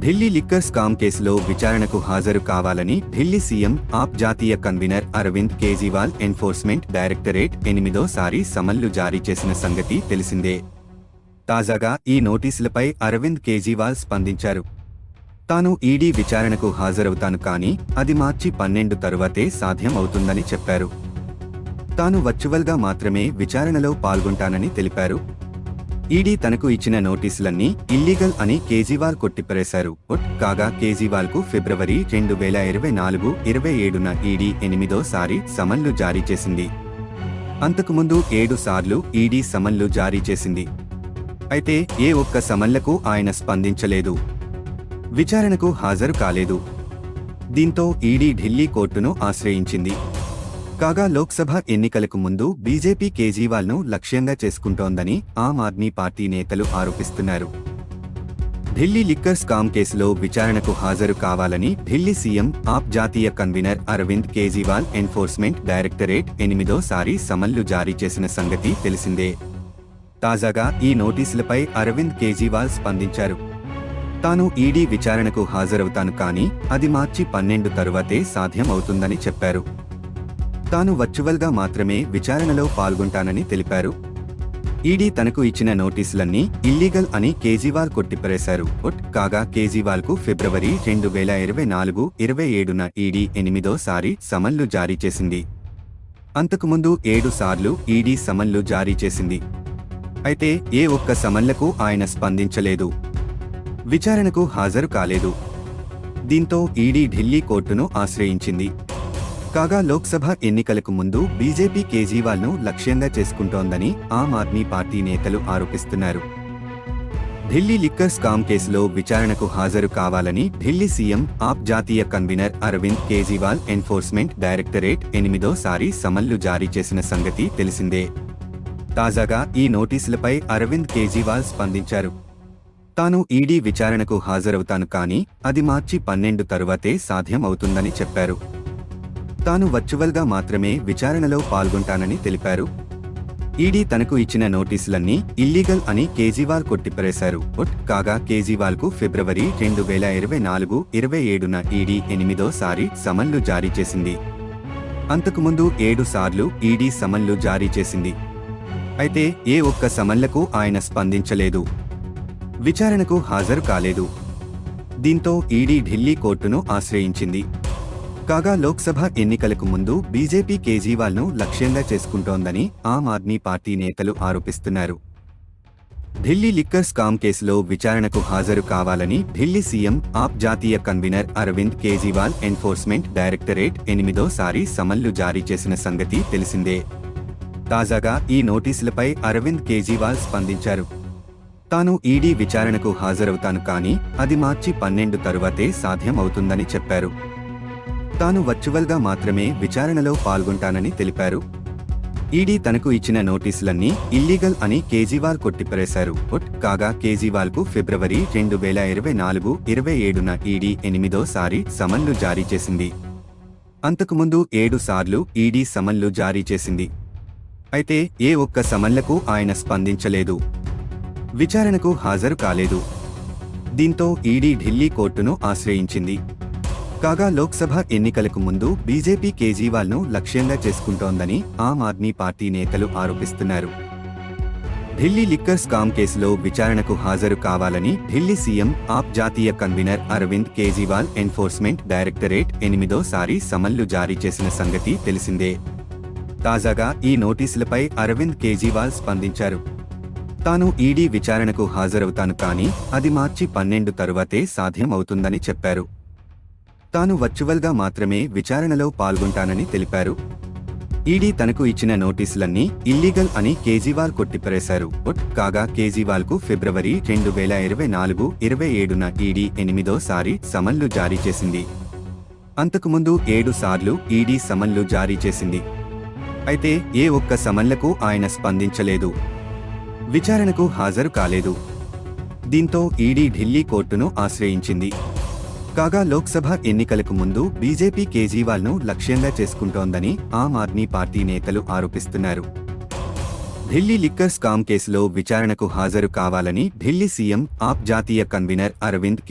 Delhi liquor scam కేసులో విచారణకు హాజరు కావాలని ఢిల్లీ సీఎం ఆప్ జాతీయ convener Arvind Kejriwal enforcement directorate 8వ సమన్లు జారీ చేసిన సంగతి తెలిసిందే. తాజాగా ఈ నోటీసులపై అరవింద్ కేజ్రీవాల్ స్పందించారు. తాను ఈడీ విచారణకు హాజరవుతాను, కానీ అది మార్చి 12 తరువాతే సాధ్యం అవుతుందని చెప్పారు. తాను వర్చువల్గా మాత్రమే విచారణలో పాల్గొంటానని తెలిపారు. ఈడీ తనకు ఇచ్చిన నోటీసులన్నీ ఇల్లీగల్ అని కేజ్రీవాల్ కొట్టిపారేశారు. కాగా కేజ్రీవాల్కు ఫిబ్రవరి 2024-27న ఈడీ 8వ సమన్లు జారీ చేసింది. అంతకుముందు 7 సార్లు ఈడీ సమన్లు జారీ చేసింది. అయితే ఏ ఒక్క సమన్లకు ఆయన స్పందించలేదు, విచారణకు హాజరు కాలేదు. దీంతో ఈడీ ఢిల్లీ కోర్టును ఆశ్రయించింది. కాగా లోక్సభ ఎన్నికలకు ముందు బీజేపీ కేజ్రీవాల్ను లక్ష్యంగా చేసుకుంటోందని ఆమ్ ఆద్మీ పార్టీ నేతలు ఆరోపిస్తున్నారు. ఢిల్లీ లిక్కర్ స్కామ్ కేసులో విచారణకు హాజరు కావాలని ఢిల్లీ సీఎం ఆప్ జాతీయ convener Arvind Kejriwal enforcement directorate 8వ సమన్లు జారీ చేసిన సంగతి తెలిసిందే. తాజాగా ఈ నోటీసులపై అరవింద్ కేజ్రీవాల్ స్పందించారు. తాను ఈడీ విచారణకు హాజరవుతాను, కానీ అది మార్చి 12 తరువాతే సాధ్యం అవుతుందని చెప్పారు. తాను వర్చువల్గా మాత్రమే విచారణలో పాల్గొంటానని తెలిపారు. ఈడీ తనకు ఇచ్చిన నోటీసులన్నీ ఇల్లీగల్ అని కేజ్రీవాల్ కొట్టిపారేశారు. కాగా కేజ్రీవాల్కు ఫిబ్రవరి 2024-27న ఈడీ 8వ సమన్లు జారీ చేసింది. అంతకుముందు 7 సార్లు ఈడీ సమన్లు జారీ చేసింది. అయితే ఏ ఒక్క సమన్లకు ఆయన స్పందించలేదు, విచారణకు హాజరు కాలేదు. దీంతో ఈడీ ఢిల్లీ కోర్టును ఆశ్రయించింది. కాగా లోక్సభ ఎన్నికలకు ముందు బీజేపీ కేజ్రీవాల్ను లక్ష్యంగా చేసుకుంటోందని ఆమ్ ఆద్మీ పార్టీ నేతలు ఆరోపిస్తున్నారు. ఢిల్లీ లిక్కర్ స్కామ్ కేసులో విచారణకు హాజరు కావాలని ఢిల్లీ సీఎం ఆప్ జాతీయ convener Arvind Kejriwal enforcement directorate 8వ సమన్లు జారీ చేసిన సంగతి తెలిసిందే. తాజాగా ఈ నోటీసులపై అరవింద్ కేజ్రీవాల్ స్పందించారు. తాను ఈడీ విచారణకు హాజరవుతాను, కానీ అది మార్చి 12 తరువాతే సాధ్యం అవుతుందని చెప్పారు. తాను వర్చువల్గా మాత్రమే విచారణలో పాల్గొంటానని తెలిపారు. ఈడీ తనకు ఇచ్చిన నోటీసులన్నీ ఇల్లీగల్ అని కేజ్రీవాల్ కొట్టిపారేశారు. కాగా కేజ్రీవాల్కు ఫిబ్రవరి 2024-27న ఈడీ 8వ సమన్లు జారీ చేసింది. అంతకుముందు 7 సార్లు ఈడీ సమన్లు జారీ చేసింది. అయితే ఏ ఒక్క సమన్లకు ఆయన స్పందించలేదు, విచారణకు హాజరు కాలేదు. దీంతో ఈడీ ఢిల్లీ కోర్టును ఆశ్రయించింది. కాగా లోక్సభ ఎన్నికలకు ముందు బీజేపీ కేజ్రీవాల్ను లక్ష్యంగా చేసుకుంటోందని ఆమ్ ఆద్మీ పార్టీ నేతలు ఆరోపిస్తున్నారు. ఢిల్లీ లిక్కర్ స్కామ్ కేసులో విచారణకు హాజరు కావాలని ఢిల్లీ సీఎం ఆప్ జాతీయ convener Arvind Kejriwal enforcement directorate 8వ సమన్లు జారీ చేసిన సంగతి తెలిసిందే. తాజాగా ఈ నోటీసులపై అరవింద్ కేజ్రీవాల్ స్పందించారు. తాను ఈడీ విచారణకు హాజరవుతాను, కానీ అది మార్చి 12 తరువాతే సాధ్యం అవుతుందని చెప్పారు. తాను వర్చువల్గా మాత్రమే విచారణలో పాల్గొంటానని తెలిపారు. ఈడీ తనకు ఇచ్చిన నోటీసులన్నీ ఇల్లీగల్ అని కేజ్రీవాల్ కొట్టిపారేశారు. కాగా కేజ్రీవాల్కు ఫిబ్రవరి 2024-27న ఈడీ 8వ సమన్లు జారీ చేసింది. అంతకుముందు 7 సార్లు ఈడీ సమన్లు జారీ చేసింది. అయితే ఏ ఒక్క సమన్లకు ఆయన స్పందించలేదు, విచారణకు హాజరు కాలేదు. దీంతో ఈడీ ఢిల్లీ కోర్టును ఆశ్రయించింది. కాగా లోక్సభ ఎన్నికలకు ముందు బీజేపీ కేజ్రీవాల్ను లక్ష్యంగా చేసుకుంటోందని ఆమ్ ఆద్మీ పార్టీ నేతలు ఆరోపిస్తున్నారు. ఢిల్లీ లిక్కర్ స్కామ్ కేసులో విచారణకు హాజరు కావాలని ఢిల్లీ సీఎం ఆప్ జాతీయ convener Arvind Kejriwal enforcement directorate 8వ సమన్లు జారీ చేసిన సంగతి తెలిసిందే. తాజాగా ఈ నోటీసులపై అరవింద్ కేజ్రీవాల్ స్పందించారు. తాను ఈడీ విచారణకు హాజరవుతాను, కానీ అది మార్చి 12 తరువాతే సాధ్యం అవుతుందని చెప్పారు. తాను వర్చువల్గా మాత్రమే విచారణలో పాల్గొంటానని తెలిపారు. ఈడీ తనకు ఇచ్చిన నోటీసులన్నీ ఇల్లీగల్ అని కేజ్రీవాల్ కొట్టిపారేశారు. కాగా కేజ్రీవాల్కు ఫిబ్రవరి 2024-27న ఈడీ 8వ సమన్లు జారీ చేసింది. అంతకుముందు 7 సార్లు ఈడీ సమన్లు జారీ చేసింది. అయితే ఏ ఒక్క సమన్లకు ఆయన స్పందించలేదు, విచారణకు హాజరు కాలేదు. దీంతో ఈడీ ఢిల్లీ కోర్టును ఆశ్రయించింది. కాగా లోక్సభ ఎన్నికలకు ముందు బీజేపీ కేజ్రీవాల్ను లక్ష్యంగా చేసుకుంటోందని ఆమ్ ఆద్మీ పార్టీ నేతలు ఆరోపిస్తున్నారు. ఢిల్లీ లిక్కర్ స్కామ్ కేసులో విచారణకు హాజరు కావాలని ఢిల్లీ సీఎం ఆప్ జాతీయ కన్వీనర్ అరవింద్